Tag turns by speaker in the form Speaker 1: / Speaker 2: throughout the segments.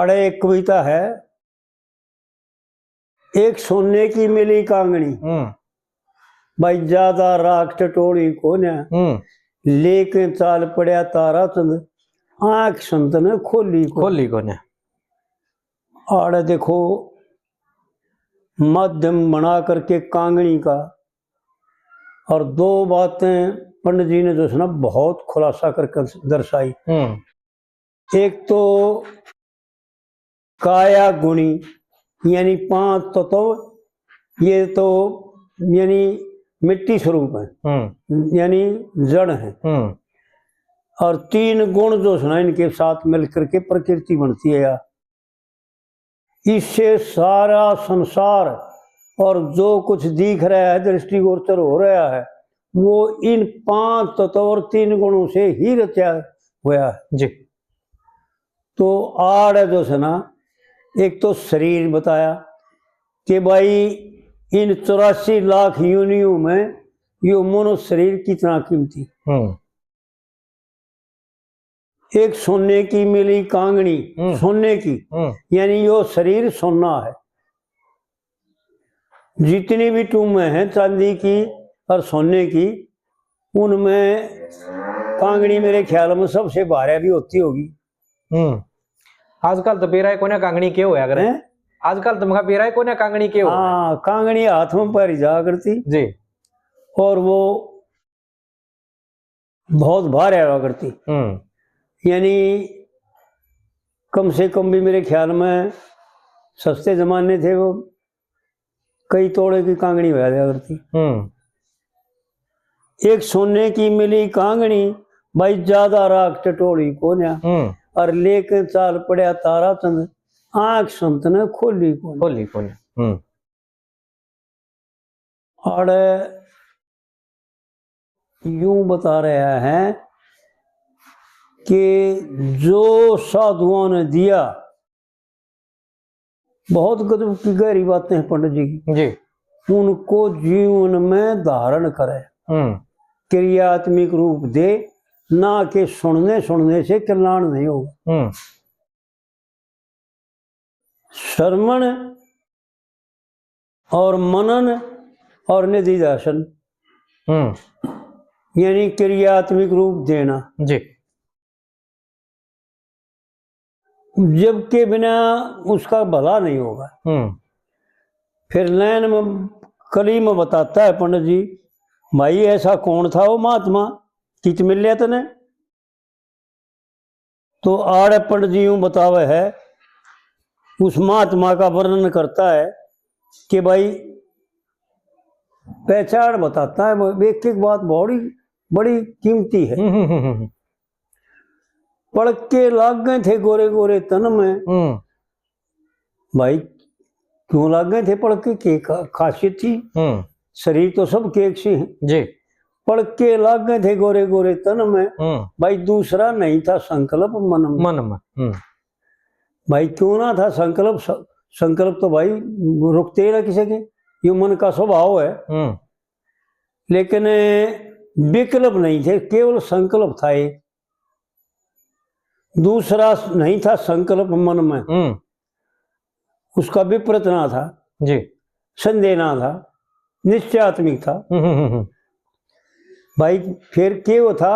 Speaker 1: आड़े एक कविता है, एक सोने की मिली कांगनी, भाई ज्यादा राख टटोली कोन्या, लेकिन चाल पड़या तारा चंद, आंख संत ने खोली
Speaker 2: कोन्या।
Speaker 1: आड़े देखो माध्यम बना करके कांगनी का, और दो बातें पंडित जी ने जो है ना बहुत खुलासा करके दर्शाई। एक तो काया गुणी यानी 5 तत्व, ये तो यानी मिट्टी स्वरूप है, यानी जड़ है, और 3 गुण जो है इनके साथ मिलकर के प्रकृति बनती है। या इससे सारा संसार और जो कुछ दिख रहा है, दृष्टिगोचर हो रहा है, वो इन 5 तत्व और 3 गुणों से ही रचा हुआ है
Speaker 2: जी।
Speaker 1: तो आड़ जो है ना, एक तो शरीर बताया कि भाई इन 84 लाख योनियों में यो मनुष्य शरीर कितना कीमती। एक सोने की मिली कांगनी, सोने की यानी यो शरीर सोना है। जितनी भी टूमें हैं चांदी की और सोने की, उनमें कांगनी मेरे ख्याल में सबसे भारी भी होती होगी।
Speaker 2: आजकल तो पेराय कोने कांगनी क्यों है अगर आजकल तो मगा पेराय कोने कांगनी क्यों?
Speaker 1: हाँ, कांगनी हाथ में पहरी जा करती
Speaker 2: जी,
Speaker 1: और वो बहुत भारी आया करती। यानी कम से कम भी मेरे ख्याल में सस्ते जमाने थे, वो कई तोड़े की कांगनी हो जाया करती। एक सोने की मिली कांगनी, भाई ज्यादा राख टटोली कोन्या, और लेके चाल पड़या तारा चंद, आंख संत ने खोली कोन्या। और यूं बता रहा है कि जो साधुओं ने दिया, बहुत गजब की गहरी बातें हैं पंडित जी की
Speaker 2: जी।
Speaker 1: उनको जीवन में धारण करे, क्रियात्मक रूप दे, ना कि सुनने से कल्याण नहीं होगा। श्रवण और मनन और निधिध्यासन, यानी क्रियात्मक रूप देना
Speaker 2: जी।
Speaker 1: जबके बिना उसका भला नहीं होगा। फिर नैन में कली में बताता है पंडित जी, भाई ऐसा कौन था वो महात्मा किच मिल लिया तने? तो आड़े पंडित जी यूं बतावे है, उस महात्मा का वर्णन करता है कि भाई पहचान बताता है, एक एक बात बड़ी बड़ी कीमती है। पड़क के लाग गए थे गोरे गोरे तन में, भाई क्यों लाग गए थे पड़क के खासियत थी, शरीर तो सब केक से है
Speaker 2: जी।
Speaker 1: पड़क के लाग गए थे गोरे गोरे तन में, भाई दूसरा नहीं था संकल्प मन में। भाई क्यों ना था संकल्प? संकल्प तो भाई रुकते ना किसी के, ये मन का स्वभाव है, लेकिन विकल्प नहीं थे, केवल संकल्प था एक। दूसरा नहीं था संकल्प मन में, उसका विपरीत ना था
Speaker 2: जी,
Speaker 1: संदेह ना था, निश्चयात्मिक था। भाई फिर क्यों था?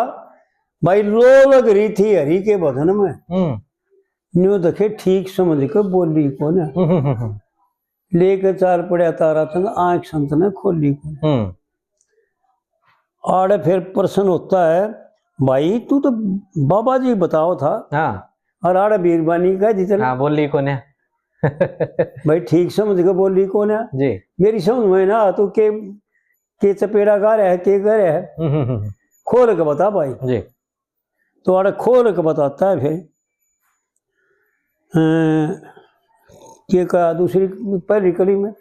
Speaker 1: भाई लो लग रही थी हरि के बदन में, न्यू देखे ठीक समझ के बोली को ना, लेकर चाल पड़या तारा चंद, आंख संत ने खोली को। आड़े फिर प्रश्न होता है, भाई तू तो बाबा जी बताओ था।
Speaker 2: हाँ।
Speaker 1: और आड़े बीरबानी का जितना।
Speaker 2: हाँ, बोली को ने।
Speaker 1: भाई ठीक समझ के बोली को ना
Speaker 2: जी।
Speaker 1: मेरी समझ में ना तो के चपेड़ा गा रहा है, के गा रहा है, खोल के बता भाई
Speaker 2: जी।
Speaker 1: तो आड़े खोल के बताता है। फिर ये कहा दूसरी पहली कली में,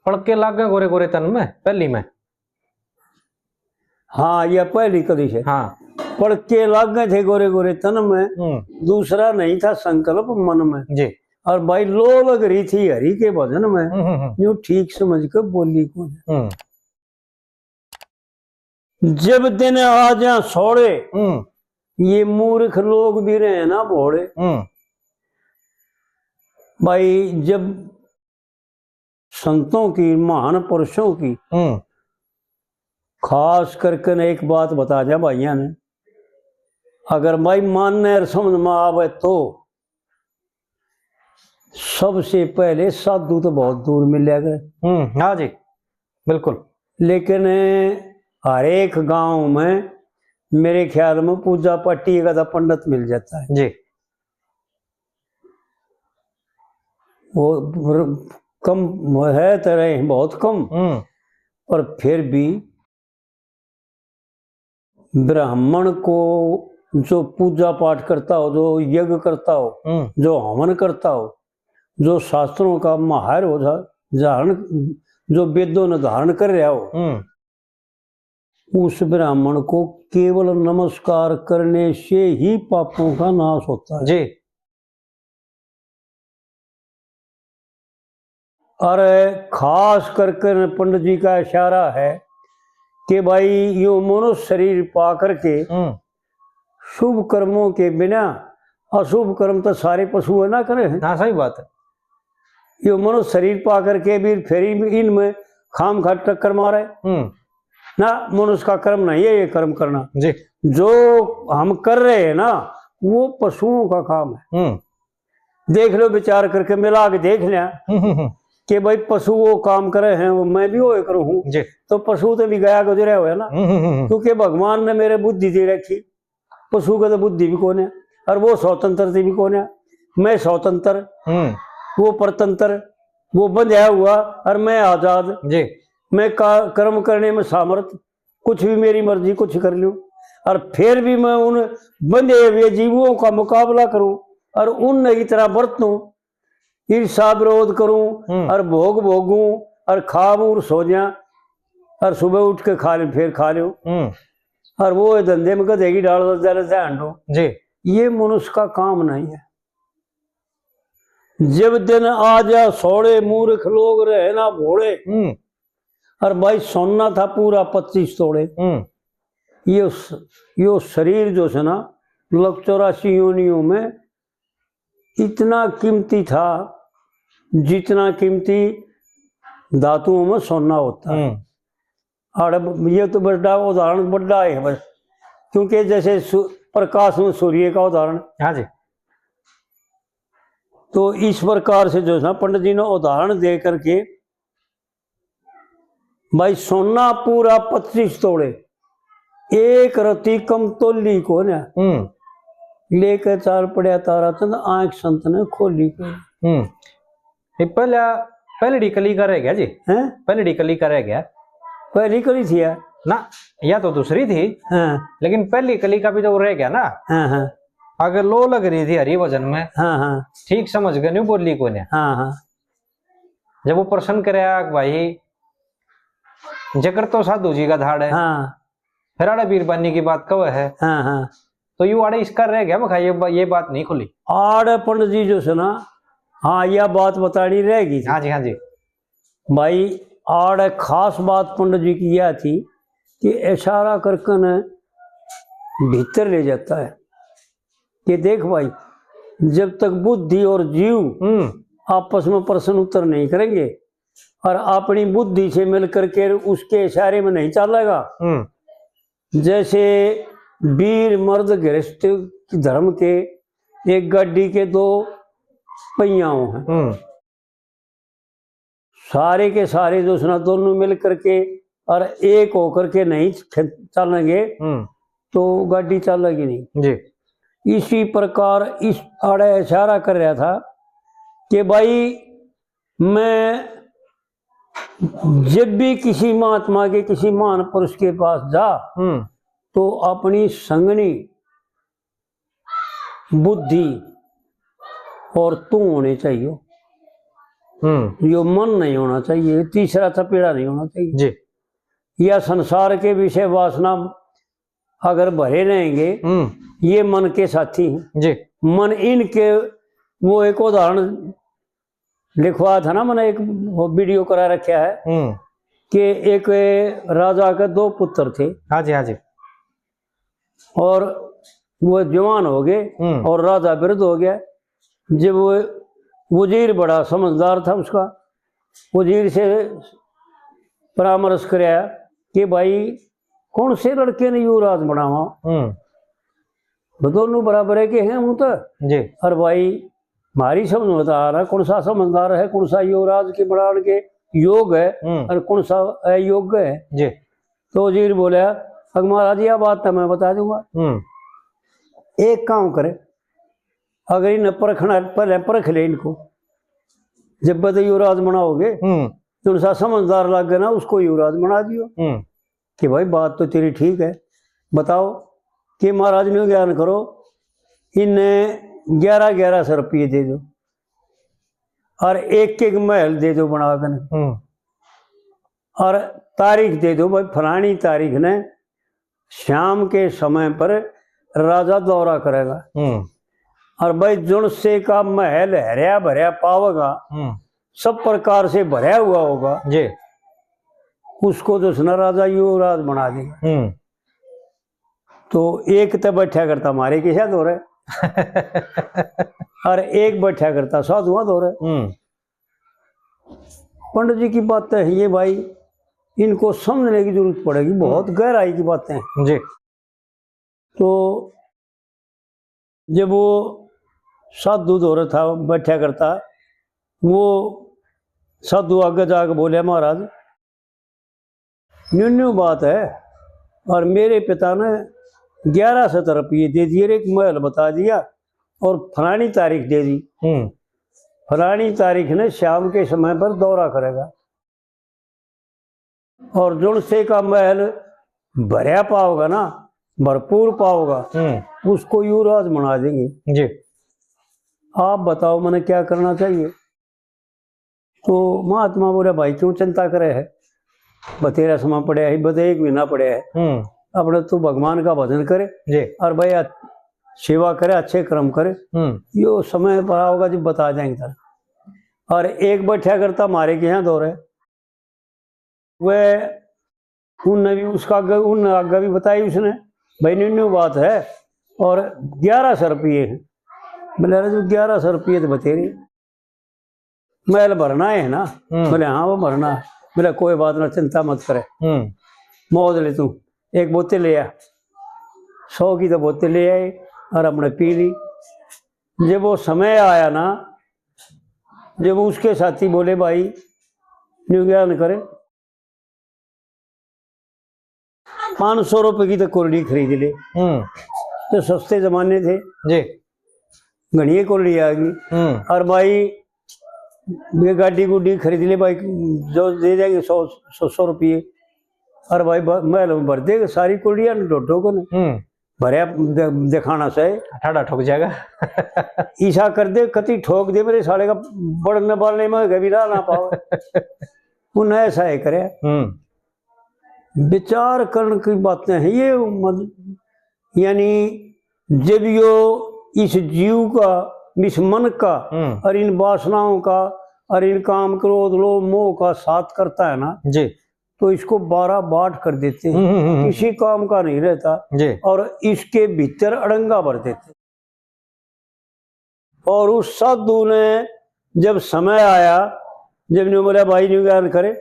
Speaker 2: पड़क के लाग गए गोरे गोरे तन में, पहली में।
Speaker 1: हाँ यह पहली कली है।
Speaker 2: हाँ।
Speaker 1: पड़क के लाग गए थे गोरे गोरे तन में, दूसरा नहीं था संकल्प मन में
Speaker 2: जी।
Speaker 1: और भाई लो लग रही थी हरि के भजन में, यूं ठीक समझ के बोली को। जब दिन आ जा सोड़े, ये मूर्ख लोग भी रहे ना भोले भाई, जब संतों की, महान पुरुषों की खास करके एक बात बता जा भाइया ने, अगर भाई मानने और समझ में आवे तो सबसे पहले साधु तो बहुत दूर मिलेगा।
Speaker 2: हाँ जी बिल्कुल।
Speaker 1: लेकिन हर एक गांव में मेरे ख्याल में पूजा पाठी का पंडित मिल जाता है
Speaker 2: जी।
Speaker 1: वो कम है, तरह बहुत कम, पर फिर भी ब्राह्मण को जो पूजा पाठ करता हो, जो यज्ञ करता हो, जो हवन करता हो, जो शास्त्रों का माहिर हो, धारण, जो वेदों ने धारण कर रहा हो, उस ब्राह्मण को केवल नमस्कार करने से ही पापों का नाश होता है
Speaker 2: जी।
Speaker 1: और खास करके पंडित जी का इशारा है कि भाई यो मनुष्य शरीर पा करके शुभ कर्मों के बिना अशुभ कर्म तो सारे पशु है ना करे हैं।
Speaker 2: हाँ सही बात है।
Speaker 1: यो मनुष्य शरीर पा करके भी फिर इनमें खाम खा टक्कर मारे ना, मनुष्य का कर्म नहीं है ये कर्म करना
Speaker 2: जी।
Speaker 1: जो हम कर रहे हैं ना वो पशुओं का काम है। देख लो, विचार करके मिला के देख लिया कि भाई पशु वो काम करे हैं वो मैं भी वो करूँ, तो पशु तो भी गया गुजरे हुए ना, क्योंकि भगवान ने मेरे बुद्धि दे रखी, पशु का तो बुद्धि भी कौन है, और वो स्वतंत्रता भी कौन है। मैं स्वतंत्र, वो परतंत्र, वो बंधा हुआ और मैं आजाद जी। मैं कर्म करने में सामर्थ्य, कुछ भी मेरी मर्जी कुछ कर लूं, और फिर भी मैं उन बंधे हुए जीवों का मुकाबला करूं और उन की तरह बरतूं, ईर्षा विरोध करूं और भोग भोगूं और खाऊं और सो जा और सुबह उठ के खा ले, फिर खा लो और वो धंधे में गधेगी डाल ध्यान दो जी। ये मनुष्य का काम नहीं है। जब दिन आ जा सोड़े मूर्ख लोग रहे ना भोले, और भाई सोना था पूरा 25 तोड़े। ये शरीर जो है ना 84 योनियों में इतना कीमती था जितना कीमती धातुओं में सोना होता है। और ये तो बड़ा उदाहरण बड़ा है बस, क्योंकि जैसे प्रकाश में सूर्य का उदाहरण। हाँ जी। तो इस प्रकार से जो है ना पंडित जी ने उदाहरण दे करके भाई सोना पूरा 25 तोड़े, एक रति कम तोली को ना लेकर चाल पड़ा तारा चंद आंख संत ने खोली को।
Speaker 2: पहले कली का रह गया जी हैं, पहले कली का रह गया,
Speaker 1: पहली कली थी
Speaker 2: ना, या तो दूसरी थी। हाँ। लेकिन पहली कली का भी तो रह गया ना। हाँ हाँ। अगर लो लग रही थी हरी वजन में। हाँ हाँ। ठीक समझ गए नहीं बोली को ने। हाँ हाँ। जब वो प्रश्न करे भाई जकर तो साधु जी का धाड़ है। हाँ। फिर आड़े बीरबानी की बात कब है। हाँ हाँ। तो यू आड़े इसका रह गया मैं ये बात नहीं खुली।
Speaker 1: आड़े पंडित जी जो है ना, हाँ यह बात बतानी रहेगी।
Speaker 2: हाँ जी हाँ जी
Speaker 1: भाई। आड़े खास बात पंडित जी की यह थी कि इशारा करके न भीतर ले जाता है कि देख भाई, जब तक बुद्धि और जीव आपस में प्रश्न उत्तर नहीं करेंगे और अपनी बुद्धि से मिलकर के उसके इशारे में नहीं चलेगा, जैसे वीर मर्द गृहस्थ धर्म के एक गाड़ी के दो पहियाओं हैं, सारे के सारे जो सुना दोनों मिल करके और एक होकर के नहीं चलेंगे तो गाड़ी चलेगी नहीं जी। इसी प्रकार इस आड़े इशारा कर रहा था कि भाई मैं जब भी किसी महात्मा के, किसी महान पुरुष के पास जा तो अपनी संगनी बुद्धि और तू होने चाहिए, यो मन नहीं होना चाहिए, तीसरा चपेड़ा नहीं होना चाहिए जी। या संसार के विषय वासना अगर भरे रहेंगे ये मन के साथी हैं जी। मन इनके, वो एक उदाहरण लिखवा था ना, मैंने एक वीडियो करा रखा है कि एक राजा के दो पुत्र थे।
Speaker 2: हाँ जी हाँ जी।
Speaker 1: और वो जवान हो गए और राजा वृद्ध हो गया। जब वो वजीर बड़ा समझदार था, उसका वजीर से परामर्श कराया कि भाई कौन से लड़के ने युवराज बनावा, दोनों बराबर है कि हैं वो तो जी। और भाई हमारी समझ में बता रहा कौन सा समझदार है, कौन सा युवराज के बनाने के योग है और कौन सा अयोग्य है जी। तो वजीर बोला अगर महाराज यह बात तो मैं बता दूंगा, एक काम करे, अगर इन्हें परखना पहले परख ले इनको, जब बता युवराज बनाओगे तो सा समझदार लग गया ना उसको युवराज बना दियो। कि भाई बात तो तेरी ठीक है, बताओ कि महाराज ने ज्ञान करो, इन्हें 11,1100 रुपये दे दो और एक एक महल दे दो बना कर, और तारीख दे दो भाई फलानी तारीख ने शाम के समय पर राजा दौरा करेगा, और भाई जुन से का महल हरिया भरिया पावेगा, सब प्रकार से भरा हुआ होगा जी, उसको तो सुना राजा युवराज बना देगा। तो एक तो बैठा करता हमारे के साथ हो रहे और एक बैठा करता साधुआ हो रहे। पंडित जी की बातें है ये भाई, इनको समझने की जरूरत पड़ेगी, बहुत गहराई की बातें हैं जी। तो जब वो साधु दौरे था बैठा करता, वो साधु आगे जाकर बोले महाराज न्यून्यू बात है, और मेरे पिता ने 1100 रुपये दे दिए, एक महल बता दिया और फलानी तारीख दे दी, फलानी तारीख ने शाम के समय पर दौरा करेगा, और जुड़ से का महल भरिया पाओगा ना, भरपूर पाओगा, उसको युवराज बना देंगे जी। आप बताओ मैंने क्या करना चाहिए। तो महात्मा बोले भाई क्यों चिंता करे है, बतेरा समय पड़े है, बते एक महीना पड़े है, अपने तो भगवान का भजन करे जी, और भाई सेवा करे, अच्छे कर्म करे, यो समय पर होगा जब बता जाएंगे तर। और एक बैठा करता मारे के यहाँ दौरे, वह उनने भी उसका उन आगे भी बताई उसने भाई न्यू बात है और 1100 रुपये है। बोले जो 1100 रुपये तो बतेरी महल भरना है ना, बोले हाँ वो भरना है। बोले कोई बात ना, चिंता मत करे, मौज ले तू, एक बोतल ले आ, 100 की तो बोतल ले आई और अपने पी ली। जब वो समय आया ना, जब उसके साथी बोले भाई न्यू ज्ञान करे, 500 रुपए की तो कुरड़ी खरीद ले, तो सस्ते जमाने थे जी, घनी कुरड़ी आ गई। और भाई ये गाड़ी गुड्डी खरीद ले भाई, जो दे देंगे 100 रुपये, और भाई महल में भर देगा सारी कुरड़िया डोडो को भरिया दिखाना से ठाड़ा ठोक जाएगा ईसा कर दे, कति ठोक दे मेरे साले का बढ़ने बढ़ने में कभी ना पाओ उन्हें ऐसा है करे। विचार करने की बातें हैं ये, यानी जब यो इस जीव का, इस मन का और इन वासनाओं का और इन काम क्रोध लोभ मोह का साथ करता है ना जी, तो इसको 12 बांट कर देते हैं, किसी काम का नहीं रहता जी, और इसके भीतर अड़ंगा भर देते। और उस साधु ने जब समय आया, जब ने बोला भाई न्यू ज्ञान करे,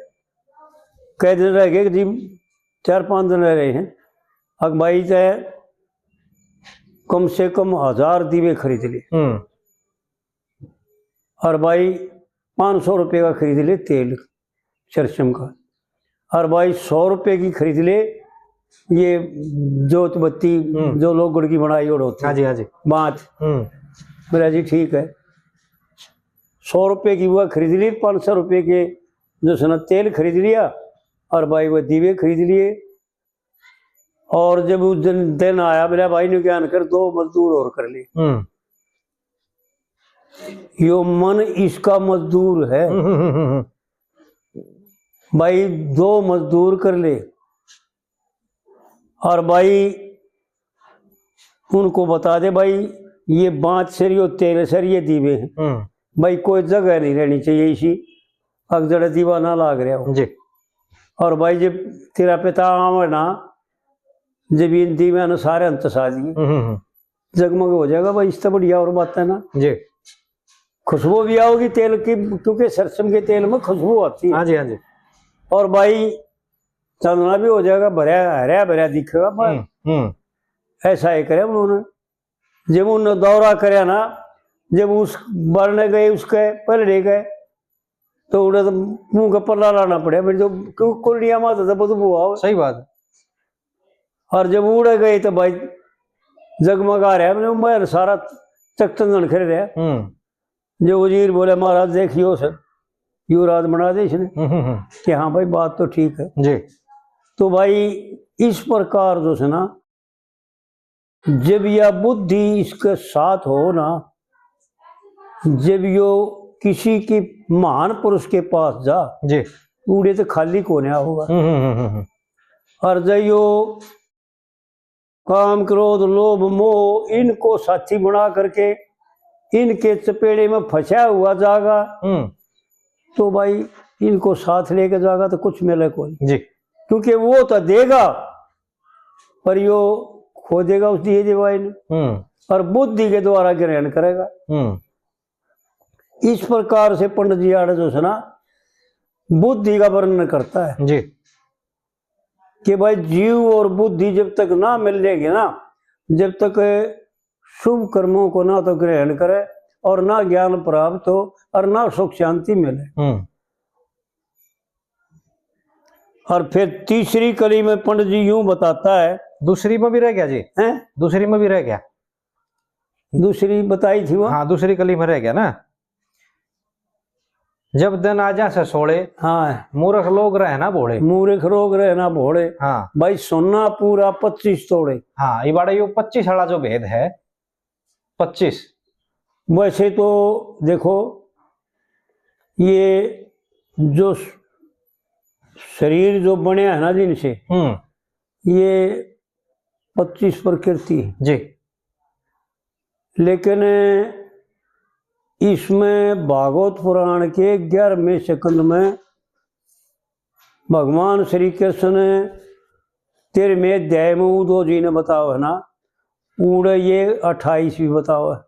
Speaker 1: कई दिन रह गए जी, 4-5 दिन रह रहे हैं, अब भाई चाहे कम से कम 1000 दीवे खरीद ले, और भाई 500 रुपये का खरीद ले तेल सरसम का, और भाई 100 रुपये की खरीद ले ये जोत बत्ती जो लोग गुड़ की बनाई और होती है, हाँ जी हाँ जी, बात मेरा जी ठीक है। 100 रुपये की वह खरीद ली, 500 रुपये के जो सुना तेल खरीद लिया, और भाई वह दीवे खरीद लिए। और जब उस दिन आया, मेरा भाई ने ज्ञान कर 2 मजदूर और कर लिए। यो मन इसका मजदूर है भाई, 2 मजदूर कर ले, और भाई उनको बता दे भाई ये 5 सरियो तेल सरिये दीवे हैं, भाई कोई जगह नहीं रहनी चाहिए इसी अगजड़ दीवा ना लाग रहा हो जी। और भाई जब तेरा पिता आवे ना, जब इन दीवे ने सारे अंत सा दिए, जगमग हो जाएगा भाई। इससे बढ़िया और बात है ना
Speaker 2: जी।
Speaker 1: खुशबू भी आओगी तेल की, क्योंकि सरसों के तेल में खुशबू आती है।
Speaker 2: हाँ जी, हाँ जी।
Speaker 1: और भाई चंदना भी हो जाएगा, भरा हरा भरा दिखेगा भाई। ऐसा ही करे उन्होंने। जब उन्होंने दौरा करे ना, जब उस मरने गए उसके पहले गए तो उन्हें तो मुंह का पल्ला लाना पड़े फिर, जो क्यों कुलिया माता था बदबू आओ।
Speaker 2: सही बात।
Speaker 1: और जब उड़े गए तो भाई जगमगा रहा है, मैं सारा चकचंदन खड़े रहा। जो वजीर बोले महाराज देखियो सर युवराज बना दे इसने कि हाँ भाई बात तो ठीक है
Speaker 2: जी।
Speaker 1: तो भाई इस प्रकार जो है ना, जब यह बुद्धि इसके साथ हो ना, जब यो किसी की महान पुरुष के पास जा
Speaker 2: जी,
Speaker 1: उड़े तो खाली कोने होगा। और जब यो काम क्रोध लोभ मोह इनको साथी बना करके इनके चपेड़े में फंसा हुआ जागा, तो भाई इनको साथ लेके जागा तो कुछ मिले कोई
Speaker 2: जी।
Speaker 1: क्योंकि वो तो देगा पर यो खो देगा उस दिए दिवाई ने, और बुद्धि के द्वारा ग्रहण करेगा। इस प्रकार से पंडित जी आड़े जो है ना बुद्धि का वर्णन करता है
Speaker 2: जी
Speaker 1: कि भाई जीव और बुद्धि जब तक ना मिल जाएगी ना, जब तक शुभ कर्मों को ना तो ग्रहण करे और ना ज्ञान प्राप्त हो और ना सुख शांति मिले। और फिर तीसरी कली में पंडित जी यूं बताता है,
Speaker 2: दूसरी में भी रह गया जी
Speaker 1: हैं?
Speaker 2: दूसरी में भी रह गया,
Speaker 1: दूसरी बताई थी वो।
Speaker 2: हाँ दूसरी कली में रह गया ना। जब दिन आजा से सोड़े,
Speaker 1: हाँ
Speaker 2: मूर्ख लोग रहे ना भोले,
Speaker 1: मूर्ख लोग रहे ना भोले।
Speaker 2: हाँ
Speaker 1: भाई सोना पूरा 25 तोड़े।
Speaker 2: हाँ ये बड़ा यो 25 वाला जो भेद है 25।
Speaker 1: वैसे तो देखो ये जो शरीर जो बने है ना जिनसे, ये 25 प्रकृति है
Speaker 2: जी।
Speaker 1: लेकिन इसमें भागवत पुराण के 11वें स्कंद में भगवान श्री कृष्ण ने 13वें अध्याय में उद्धव जी ने बताओ है ना, उड़े ये 28 भी बताओ है।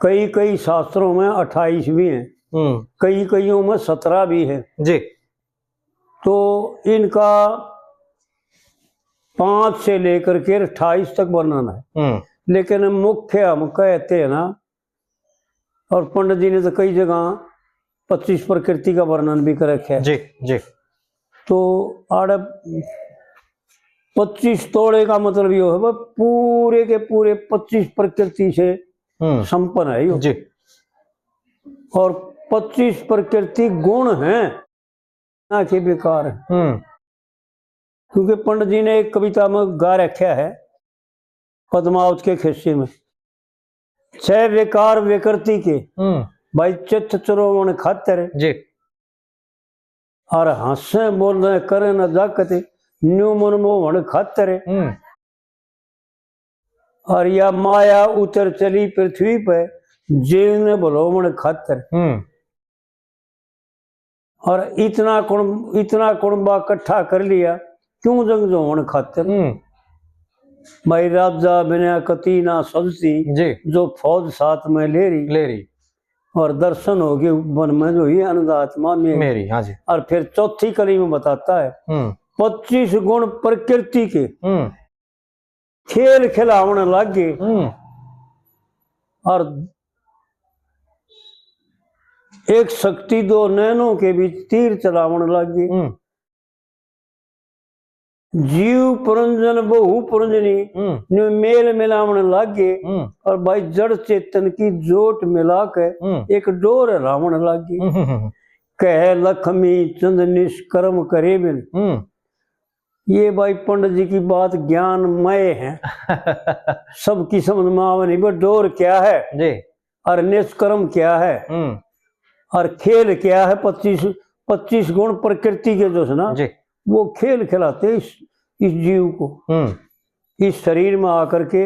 Speaker 1: कई कई शास्त्रों में 28 भी है, कई कईयों में 17 भी है
Speaker 2: जी।
Speaker 1: तो इनका 5 से लेकर के 28 तक वर्णन है। लेकिन मुख्य हम कहते हैं ना, और पंडित जी ने तो कई जगह 25 प्रकृति का वर्णन भी कर रखा है
Speaker 2: जी जी।
Speaker 1: तो आड़े 25 तोड़े का मतलब ये है पूरे के पूरे 25 प्रकृति से संपन्न है यो
Speaker 2: जी।
Speaker 1: और 25 प्रकृति गुण हैं ना कि बेकार है। क्योंकि पंडित जी ने एक कविता में गा रखा है पद्मावत के खिस्से में, 6 विकार विकृति के भाई चित्त चरोवण खातर
Speaker 2: जी।
Speaker 1: और हंसे बोल रहे करे न जाकते न्यू मनमोहन खातर, और या माया उतर चली पृथ्वी पे जीवन भलोमण खातर। और इतना कुणबा इकट्ठा कर लिया क्यों जंग जोवन खातर। भाई राजा बिना कती ना सजती जो फौज साथ में ले रही और दर्शन हो गए मन में जो ही अनंदात्मा मेरी। हाँ जी। और फिर चौथी कली में बताता है 25 गुण प्रकृति के खेल खिलावन लागे और एक शक्ति 2 नैनों के बीच तीर चलावन लागे। जीव पुरंजन बहु पुरंजनी मेल मिलावन लागे और भाई जड़ चेतन की जोट मिला के एक डोर रावण लागी। कह लक्ष्मी चंद निष्कर्म करे बिन। ये भाई पंडित जी की बात ज्ञानमय है सबकी समझ में आवे नहीं। डोर क्या है जी और निष्कर्म क्या है और खेल क्या है। 25 गुण प्रकृति के जो है ना जी, वो खेल खिलाते इस जीव को। इस शरीर में आकर के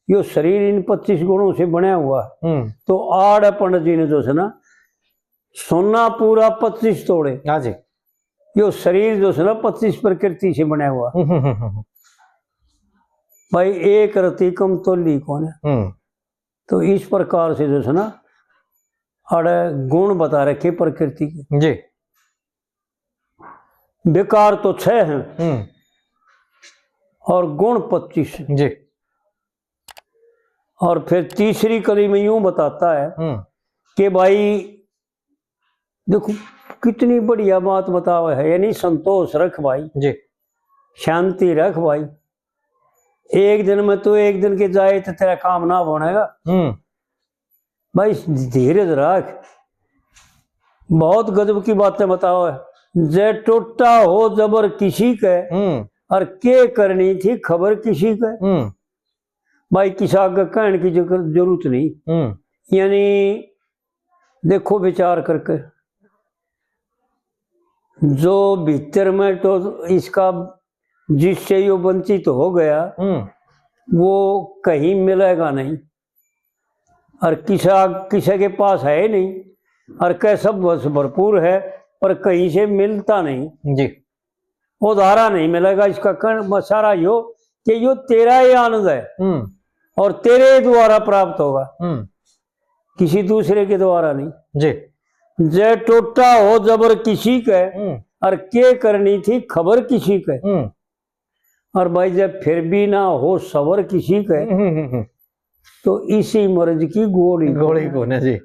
Speaker 1: यो शरीर इन 25 गुणों से बना हुआ है। तो आड़ पंडित जी ने जो है ना सोना पूरा 25 तोड़े। हाँ जी। यो शरीर जो है ना 25 प्रकृति से बना हुआ। भाई एक रति कम तोली कौन है। तो इस प्रकार से जो है ना अड़े गुण बता रखे प्रकृति के
Speaker 2: जी।
Speaker 1: विकार तो 6 हैं और गुण 25 हैं
Speaker 2: जी।
Speaker 1: और फिर तीसरी कली में यूं बताता है कि भाई देखो कितनी बढ़िया बात बताओ है, यानी संतोष रख भाई
Speaker 2: जी,
Speaker 1: शांति रख भाई। एक दिन में तो एक दिन के जाए तो तेरा काम ना बनेगा भाई, धीरज रख। बहुत गजब की बातें बताओ है। जे टूटा हो जबर किसी के और के करनी थी खबर किसी के। भाई किसी आगे कहने की जरूरत नहीं। यानी देखो विचार करके जो भीतर में तो इसका जिससे ये वंचित तो हो गया वो कहीं मिलेगा नहीं और किसी के पास है नहीं और कह सब भरपूर है पर कहीं से मिलता नहीं
Speaker 2: जी।
Speaker 1: वो धारा नहीं मिलेगा। इसका कर्ण सारा यो कि यो तेरा ही आनंद है और तेरे द्वारा प्राप्त होगा, किसी दूसरे के द्वारा नहीं।
Speaker 2: जी।
Speaker 1: जे टोटा हो जबर किसी के और के करनी थी खबर किसी के। और भाई जब फिर भी ना हो सबर किसी के तो इसी मर्ज की गोली
Speaker 2: को ना जी।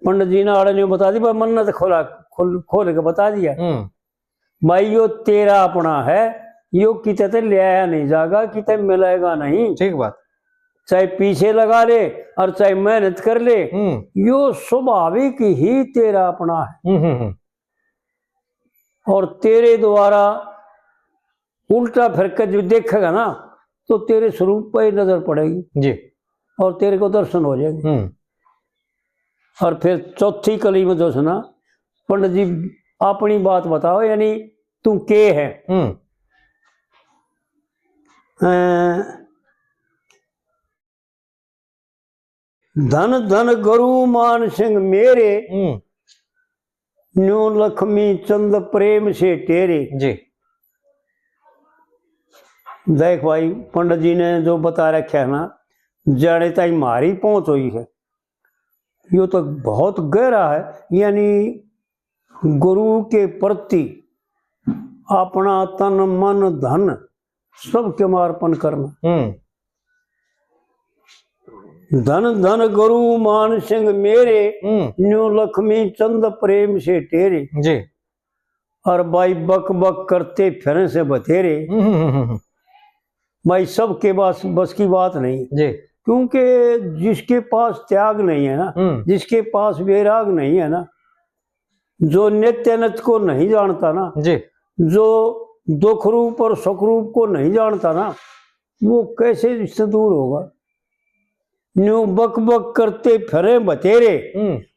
Speaker 1: पंडित जी ने आड़े ने बता दी, मन्नत खोल के बता दिया भाई यो तेरा अपना है, यो किते ले आया नहीं जाएगा, किते मिलेगा नहीं।
Speaker 2: ठीक बात।
Speaker 1: चाहे पीछे लगा ले और चाहे मेहनत कर ले, यो स्वाभाविक ही तेरा अपना है और तेरे द्वारा उल्टा फिर के जो देखेगा ना तो तेरे स्वरूप पर ही नजर पड़ेगी
Speaker 2: जी
Speaker 1: और तेरे को दर्शन हो जाएंगे। और फिर चौथी कली में जो सुना पंडित जी अपनी बात बताओ, यानी तू के है। धन धन गुरु मान सिंह मेरे न्यू लक्ष्मी चंद प्रेम से तेरे।
Speaker 2: जी।
Speaker 1: देख भाई पंडित जी ने जो बता रखा है ना जाने तक मारी पहुंच हुई है, यो तो बहुत गहरा है। यानी गुरु के प्रति अपना तन मन धन सब के अर्पण करना। धन धन गुरु मान सिंह मेरे न्यू लक्ष्मी चंद प्रेम से तेरे।
Speaker 2: जी।
Speaker 1: और भाई बक बक करते फिर से बतेरे। भाई सबके बस की बात नहीं
Speaker 2: जी।
Speaker 1: क्योंकि जिसके पास त्याग नहीं है ना, जिसके पास वैराग नहीं है ना, जो नित्य नित्य को नहीं जानता ना
Speaker 2: जी,
Speaker 1: जो दुख रूप और सुख रूप को नहीं जानता ना, वो कैसे इससे दूर होगा। न्यू बक बक करते फिरे बतेरे।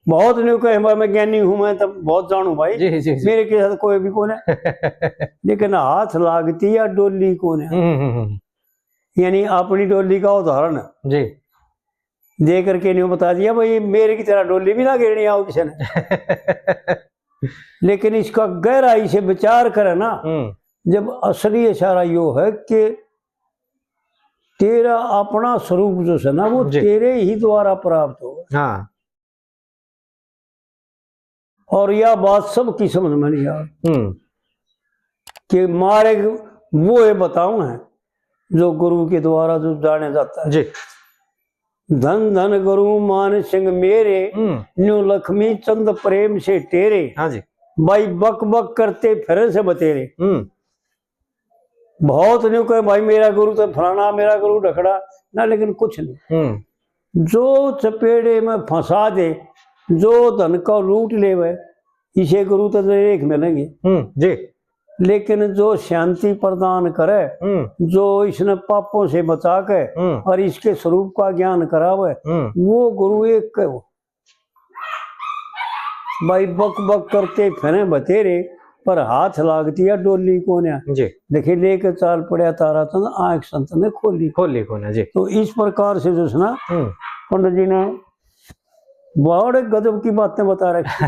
Speaker 1: बहुत न्यू कहे मैं ज्ञानी हूं, मैं तब बहुत जानू भाई
Speaker 2: जी, जी, जी।
Speaker 1: मेरे के साथ कोई भी कौन है लेकिन हाथ लागती या डोली कौन है। यानी अपनी डोली का उदाहरण
Speaker 2: जी
Speaker 1: दे करके न्यू बता दिया भाई मेरे की तरह डोली भी ना गिरनी आओ किसी ने लेकिन इसका गहराई से विचार करे ना, जब असली इशारा यो है कि तेरा अपना स्वरूप जो है ना वो तेरे ही द्वारा प्राप्त होगा।
Speaker 2: हाँ।
Speaker 1: और यह बात सबकी समझ में नहीं आ कि मारे वो ये बताऊं है जो गुरु के द्वारा जो जाने जाता है।
Speaker 2: जी।
Speaker 1: धन धन गुरु मान सिंह मेरे न्यू लक्ष्मी चंद प्रेम से तेरे।
Speaker 2: हाँ जी।
Speaker 1: भाई बक बक करते फिर से बतेरे। बहुत न्यू कहे भाई मेरा गुरु तो फलाना, मेरा गुरु ढकड़ा ना, लेकिन कुछ नहीं। जो चपेड़े में फंसा दे, जो धन का लूट ले वह इसे गुरु तो एक मिलेंगे
Speaker 2: जी।
Speaker 1: लेकिन जो शांति प्रदान करे, जो इसने पापों से बचा के और इसके स्वरूप का ज्ञान करावे, वो गुरु एक है। वो भाई बक बक करते फिरे बतेरे पर हाथ लागती है डोली कोने। देखिए लेके चाल पड़ा तारा तो आंख संत ने खोली कोने जी। तो इस प्रकार से जो सुना पंडित जी ने बड़े गजब की बातें बता रखी